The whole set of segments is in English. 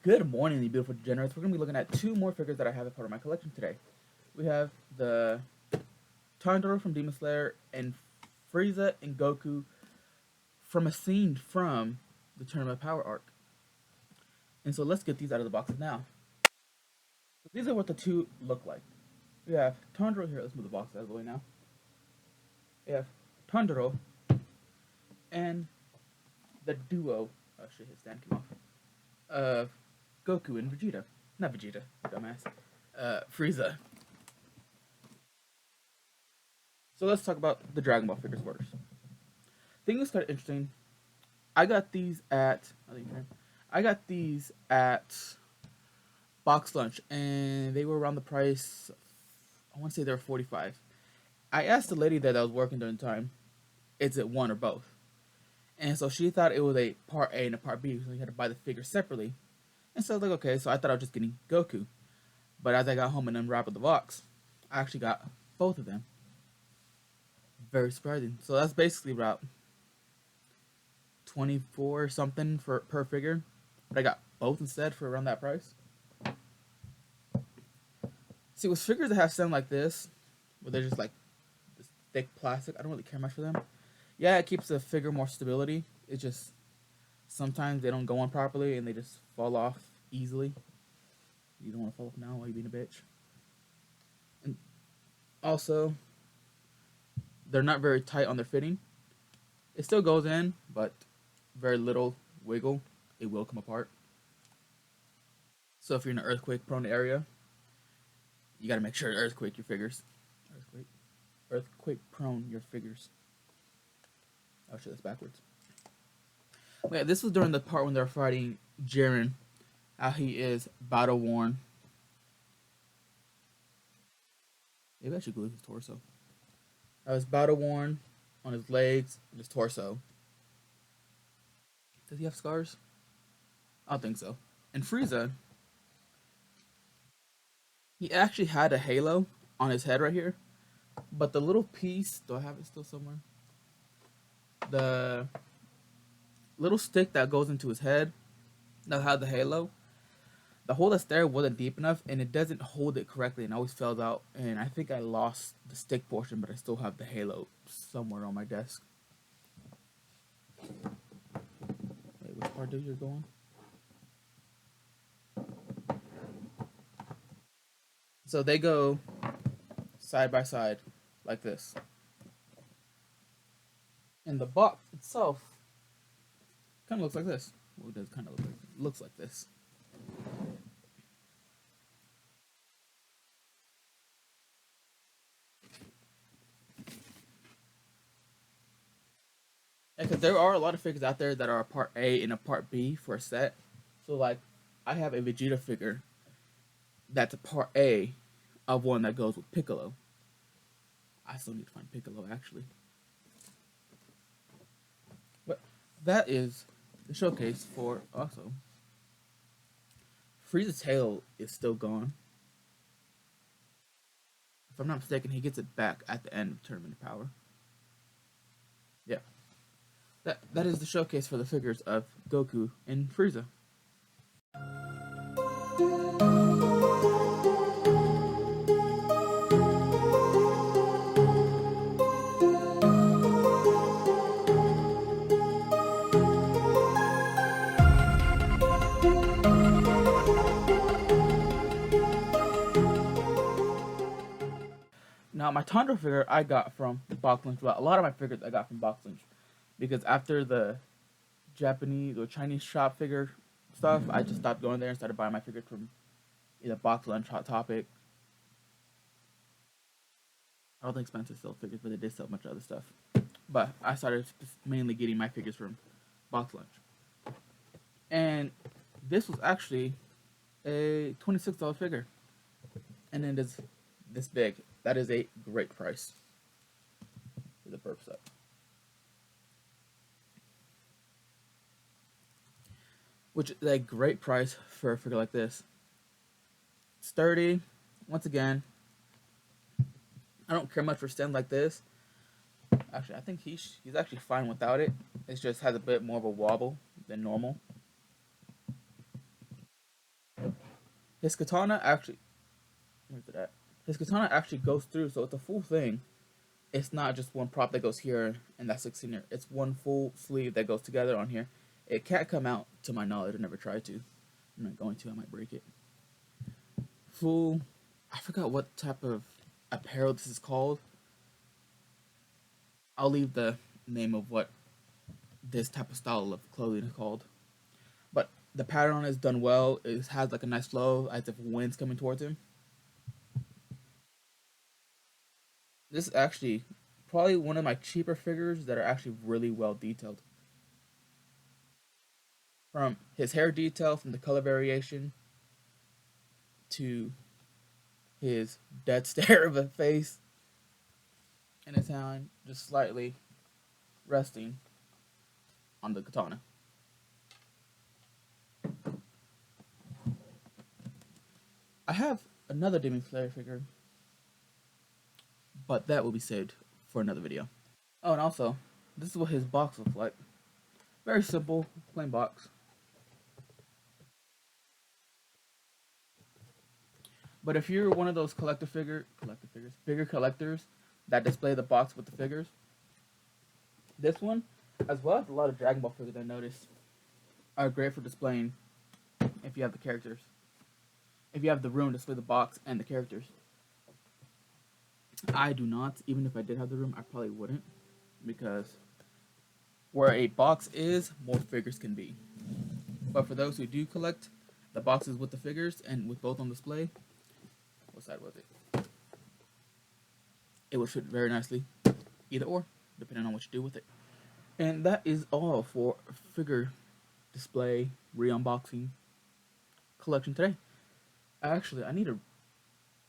Good morning, you beautiful degenerates. We're going to be looking at two more figures that I have as part of my collection today. We have the Tanjiro from Demon Slayer and Frieza and Goku from a scene from the Tournament of Power arc. And so let's get these out of the boxes now. So these are what the two look like. We have Tanjiro here. Let's move the box out of the way now. We have Tanjiro and the duo. Oh shit, his stand came off. Of Goku and Vegeta. Not Vegeta, dumbass. Frieza. So let's talk about the Dragon Ball figures orders. I think it's kind of interesting. I got these at Box Lunch, and they were around the price. I want to say they were $45. I asked the lady that I was working during the time, is it one or both? And so she thought it was a part A and a part B, so you had to buy the figures separately. And so I was like, okay, so I thought I was just getting Goku. But as I got home and unwrapped the box, I actually got both of them. Very surprising. So that's basically about 24 something per figure. But I got both instead for around that price. See, with figures that have something like this, where they're just like this thick plastic, I don't really care much for them. Yeah, it keeps the figure more stability. It's just sometimes they don't go on properly and they just fall off easily. You don't want to fall off now while you're being a bitch. And also, they're not very tight on their fitting. It still goes in, but very little wiggle. It will come apart. So if you're in an earthquake-prone area, you got to make sure to earthquake your figures. Earthquake-prone your figures. Oh shit, that's backwards. Yeah, this was during the part when they're fighting Jiren. How he is battle worn. Maybe I should glue his torso. How he's battle worn on his legs and his torso. Does he have scars? I don't think so. And Frieza, he actually had a halo on his head right here. But the little piece, do I have it still somewhere? The little stick that goes into his head that had the halo, the hole that's there wasn't deep enough and it doesn't hold it correctly and always falls out, and I think I lost the stick portion, but I still have the halo somewhere on my desk. Wait, which part do you go on? So they go side by side like this. And the box itself kind of looks like this. Well, it does kind of look like, looks like this. Because there are a lot of figures out there that are a part A and a part B for a set. So like, I have a Vegeta figure that's a part A of one that goes with Piccolo. I still need to find Piccolo actually. But that is the showcase for also. Frieza's tail is still gone. If I'm not mistaken, he gets it back at the end of Tournament of Power. Yeah. That is the showcase for the figures of Goku and Frieza. Now, my Tundra figure I got from Box Lunch. Well, a lot of my figures I got from Box Lunch. Because after the Japanese or Chinese shop figure stuff, I just stopped going there and started buying my figures from either Box Lunch, Hot Topic. I don't think Spencer sells figures, but they did sell a bunch of other stuff. But I started mainly getting my figures from Box Lunch. And this was actually a $26 figure. And then this big. That is a great price for the perp set. Which is a great price for a figure like this. Sturdy. Once again, I don't care much for stands like this. Actually, I think he's actually fine without it. It just has a bit more of a wobble than normal. His katana actually, where's it at? His katana actually goes through, so it's a full thing. It's not just one prop that goes here and that's 16 here. It's one full sleeve that goes together on here. It can't come out, to my knowledge. I never tried to. I'm not going to. I might break it. Full. I forgot what type of apparel this is called. I'll leave the name of what this type of style of clothing is called. But the pattern on it is done well. It has like a nice flow as if wind's coming towards him. This is actually probably one of my cheaper figures that are actually really well detailed. From his hair detail, from the color variation, to his dead stare of a face, and his hand just slightly resting on the katana. I have another Demon Slayer figure, but that will be saved for another video. Oh, and also, this is what his box looks like. Very simple, plain box. But if you're one of those figure collectors that display the box with the figures, this one, as well as a lot of Dragon Ball figures I noticed, are great for displaying if you have the characters. If you have the room to display the box and the characters. I do not. Even if I did have the room, I probably wouldn't. Because where a box is, more figures can be. But for those who do collect the boxes with the figures and with both on display, what side was it? It would fit very nicely. Either or, depending on what you do with it. And that is all for figure display, re-unboxing, collection today. Actually, I need to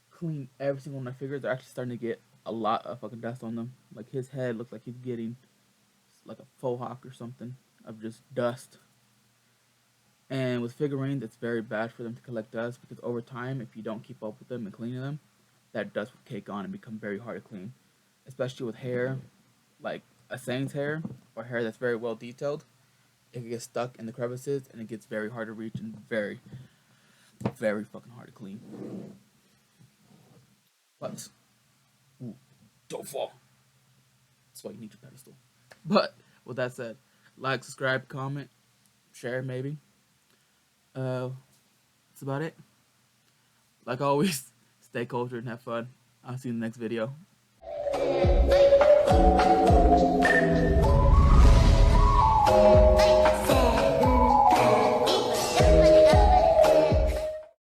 clean every single one of my figures. They're actually starting to get a lot of fucking dust on them. Like his head looks like he's getting like a faux hawk or something of just dust. And with figurines, it's very bad for them to collect dust because over time, if you don't keep up with them and cleaning them, that dust will cake on and become very hard to clean. Especially with hair, like a Saint's hair or hair that's very well detailed. It can get stuck in the crevices and it gets very hard to reach and very, very fucking hard to clean. But, ooh, don't fall. That's why you need your pedestal. But, with that said, like, subscribe, comment, share maybe. That's about it. Like always, stay cultured and have fun. I'll see you in the next video.